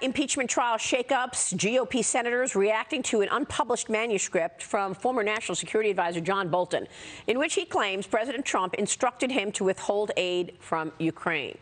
Impeachment trial shakeups, GOP senators reacting to an unpublished manuscript from former National Security Advisor John Bolton, in which he claims President Trump instructed him to withhold aid from Ukraine.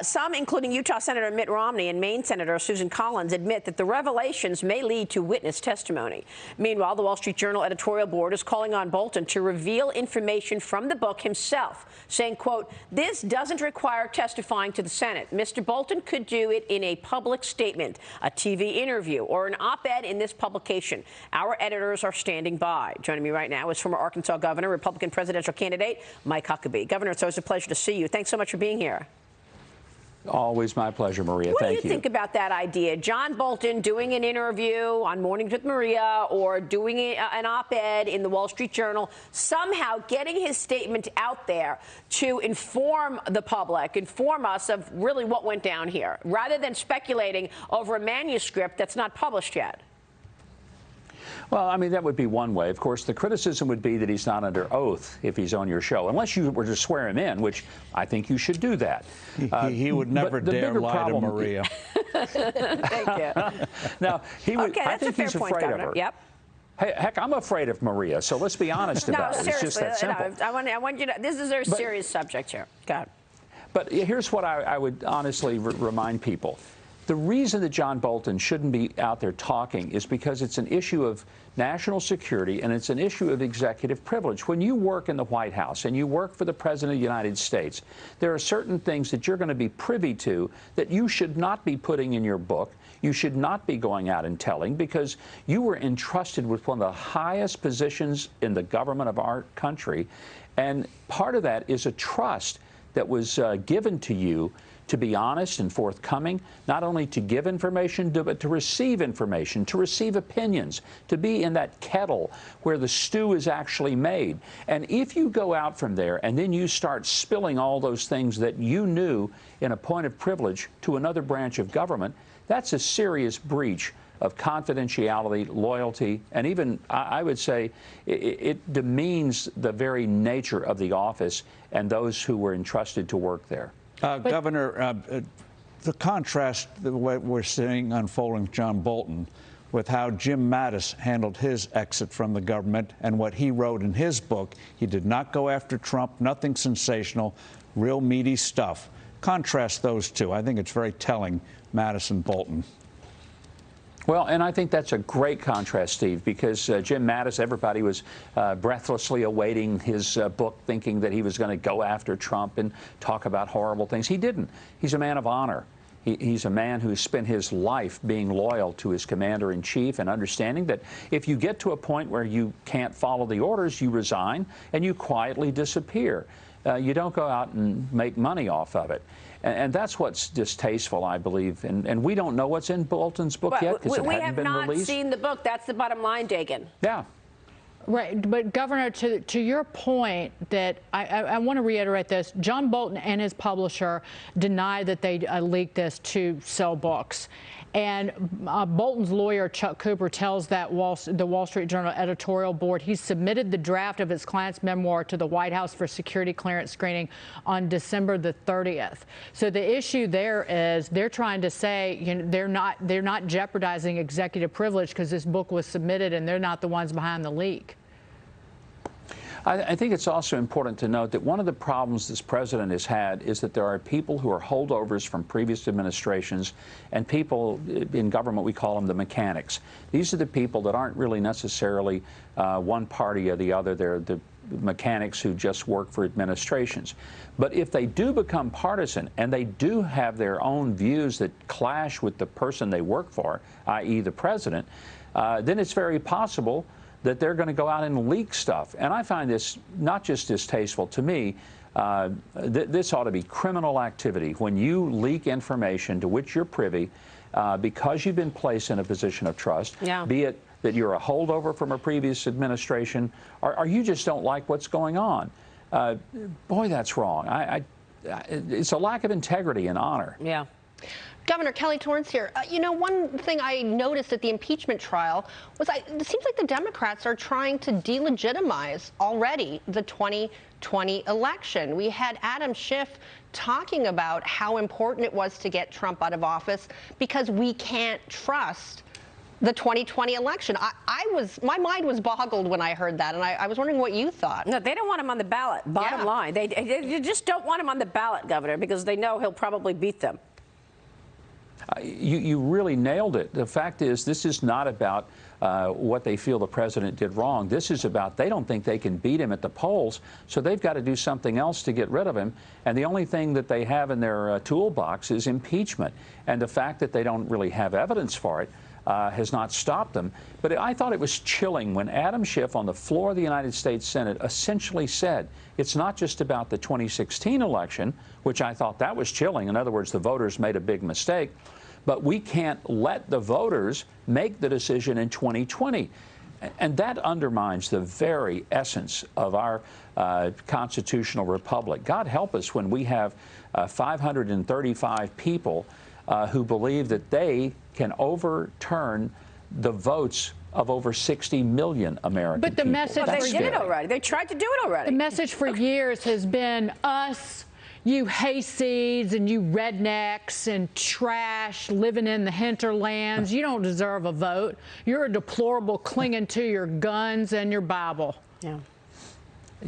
Some, including Utah Senator Mitt Romney and Maine Senator Susan Collins, admit that the revelations may lead to witness testimony. Meanwhile, the Wall Street Journal editorial board is calling on Bolton to reveal information from the book himself, saying, quote, "This doesn't require testifying to the Senate. Mr. Bolton could do it in a public statement, a TV interview, or an op-ed in this publication. Our editors are standing by." Joining me right now is former Arkansas Governor, Republican presidential candidate Mike Huckabee. Governor, it's always a pleasure to see you. Thanks so much for being here. Always my pleasure, Maria. Thank you. What do you think about that idea? John Bolton doing an interview on Mornings with Maria or doing an op-ed in the Wall Street Journal, somehow getting his statement out there to inform the public, inform us of really what went down here, rather than speculating over a manuscript that's not published yet? Well, I mean, that would be one way. Of course, the criticism would be that he's not under oath if he's on your show, unless you were to swear him in, which I think you should do that. He would never dare lie to Maria. Thank you. Now, he would, okay, I think he's afraid of her. Yep. Hey, heck, I'm afraid of Maria, so let's be honest about it. It's just that simple. No, I want you to, this is a very serious subject here. Go ahead. But here's what I would honestly remind people. The reason that John Bolton shouldn't be out there talking is because it's an issue of national security and it's an issue of executive privilege. When you work in the White House and you work for the President of the United States, there are certain things that you're going to be privy to that you should not be putting in your book. You should not be going out and telling, because you were entrusted with one of the highest positions in the government of our country. And part of that is a trust that was given to you to be honest and forthcoming, not only to give information, but to receive information, to receive opinions, to be in that kettle where the stew is actually made. And if you go out from there and then you start spilling all those things that you knew in a point of privilege to another branch of government, that's a serious breach of confidentiality, loyalty, and even, I would say, it demeans the very nature of the office and those who were entrusted to work there. Governor, the contrast that we're seeing unfolding with John Bolton with how Jim Mattis handled his exit from the government and what he wrote in his book. He did not go after Trump, nothing sensational, real meaty stuff. Contrast those two. I think it's very telling, Mattis and Bolton. Well, and I think that's a great contrast, Steve, because Jim Mattis, everybody was breathlessly awaiting his book, thinking that he was going to go after Trump and talk about horrible things. He didn't. He's a man of honor. He's a man who spent his life being loyal to his commander-in-chief and understanding that if you get to a point where you can't follow the orders, you resign and you quietly disappear. You don't go out and make money off of it. And that's what's distasteful, I believe. And we don't know what's in Bolton's book yet because it hadn't been released. We have not seen the book. That's the bottom line, Dagan. Yeah. Right. But, Governor, to your point that I want to reiterate this, John Bolton and his publisher denied that they leaked this to sell books. And Bolton's lawyer, Chuck Cooper, tells that the Wall Street Journal editorial board he submitted the draft of his client's memoir to the White House for security clearance screening on December the 30th. So the issue there is they're trying to say, you know, they're not jeopardizing executive privilege because this book was submitted and they're not the ones behind the leak. I think it's also important to note that one of the problems this president has had is that there are people who are holdovers from previous administrations and people in government, we call them the mechanics. These are the people that aren't really necessarily one party or the other. They're the mechanics who just work for administrations. But if they do become partisan and they do have their own views that clash with the person they work for, i.e. the president, then it's very possible that they're going to go out and leak stuff. And I find this not just distasteful to me. This ought to be criminal activity when you leak information to which you're privy because you've been placed in a position of trust, be it that you're a holdover from a previous administration or you just don't like what's going on. Boy, that's wrong. It's a lack of integrity and honor. Yeah. Governor Kelly Torrance here. You know, one thing I noticed at the impeachment trial was it seems like the Democrats are trying to delegitimize already the 2020 election. We had Adam Schiff talking about how important it was to get Trump out of office because we can't trust the 2020 election. My mind was boggled when I heard that, and I was wondering what you thought. No, they don't want him on the ballot. Bottom line, they just don't want him on the ballot, Governor, because they know he'll probably beat them. You really nailed it. The fact is, this is not about what they feel the president did wrong. This is about they don't think they can beat him at the polls, so they've got to do something else to get rid of him. And the only thing that they have in their toolbox is impeachment. And the fact that they don't really have evidence for it has not stopped them. But I thought it was chilling when Adam Schiff on the floor of the United States Senate essentially said it's not just about the 2016 election, which I thought that was chilling. In other words, the voters made a big mistake. But we can't let the voters make the decision in 2020. And that undermines the very essence of our constitutional republic. God help us when we have 535 people who believe that they can overturn the votes of over 60 million American people. But the message, well, they did it already. They tried to do it already. The message for years has been us, you hayseeds and you rednecks and trash living in the hinterlands. You don't deserve a vote. You're a deplorable clinging to your guns and your Bible. Yeah.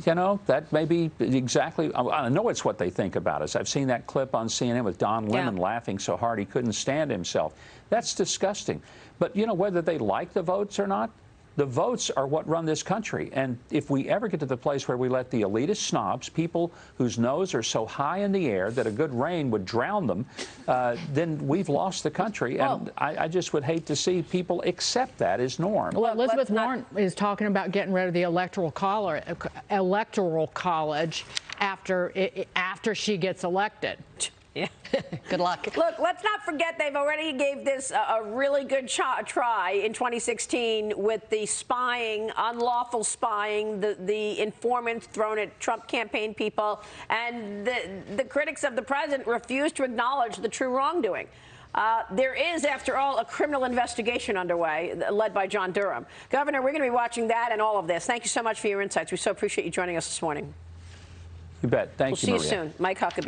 You know, that may be exactly, I know it's what they think about us. I've seen that clip on CNN with Don Lemon laughing so hard he couldn't stand himself. That's disgusting. But, you know, whether they like the votes or not, the votes are what run this country. And if we ever get to the place where we let the elitist snobs, people whose nose are so high in the air that a good rain would drown them, then we've lost the country. And I just would hate to see people accept that as norm. Well, Elizabeth Warren is talking about getting rid of the Electoral College after she gets elected. Yeah. Good luck. Look, let's not forget they've already gave this a really good try in 2016 with the spying, unlawful spying, the informants thrown at Trump campaign people, and the critics of the president refused to acknowledge the true wrongdoing. There is, after all, a criminal investigation underway led by John Durham. Governor, we're going to be watching that and all of this. Thank you so much for your insights. We so appreciate you joining us this morning. You bet. Thank you, Maria. We'll see you soon. Mike Huckabee.